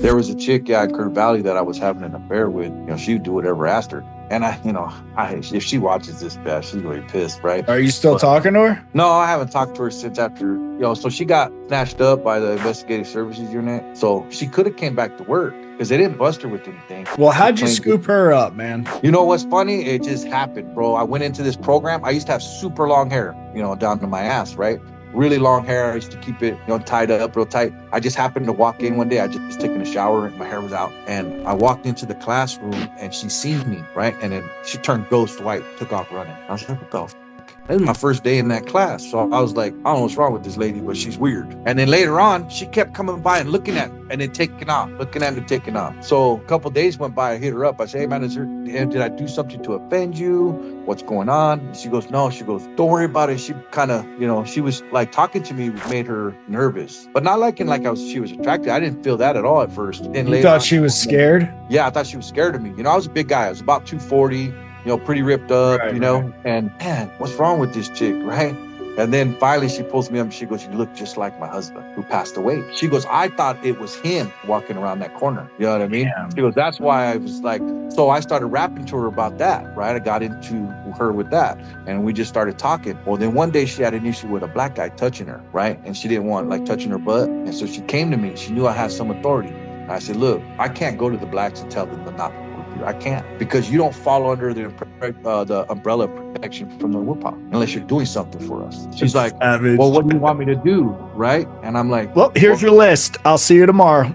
There was a chick at Kurt Valley that I was having an affair with. She would do whatever I asked her. And if she watches this, Beth, she's gonna be pissed, right? Are you still talking to her? No, I haven't talked to her since after, so she got snatched up by the investigative services unit. So she could have came back to work because they didn't bust her with anything. Well, how'd you scoop her up, man? You know what's funny? It just happened, bro. I went into this program. I used to have super long hair, down to my ass, right? Really long hair. I used to keep it, tied up real tight. I just happened to walk in one day. I just was taking a shower and my hair was out. And I walked into the classroom and she seen me, right? And then she turned ghost white, took off running. I was like, what the f-? This is my first day in that class. So I was like, I don't know what's wrong with this lady, but she's weird. And then later on, she kept coming by and looking at me and then taking off, looking at me, taking off. So a couple of days went by, I hit her up. I said, hey man, did I do something to offend you? What's going on? And she goes, no. She goes, don't worry about it. She kind of, she was like talking to me, made her nervous, but not like she was attracted. I didn't feel that at all at first. And you thought she was scared? Yeah, I thought she was scared of me. I was a big guy. I was about 240. Pretty ripped up, right. And man, what's wrong with this chick, right? And then finally she pulls me up and she goes, you look just like my husband who passed away. She goes, I thought it was him walking around that corner. You know what I mean? Yeah. She goes, that's why I was like, so I started rapping to her about that, right? I got into her with that and we just started talking. Well, then one day she had an issue with a black guy touching her, right? And she didn't want touching her butt. And so she came to me. She knew I had some authority. And I said, look, I can't go to the blacks and tell them to not. I can't, because you don't fall under the umbrella of protection from the WUPA unless you're doing something for us. She's like, well, what do you want me to do? Right? And I'm like, well, here's your list. I'll see you tomorrow.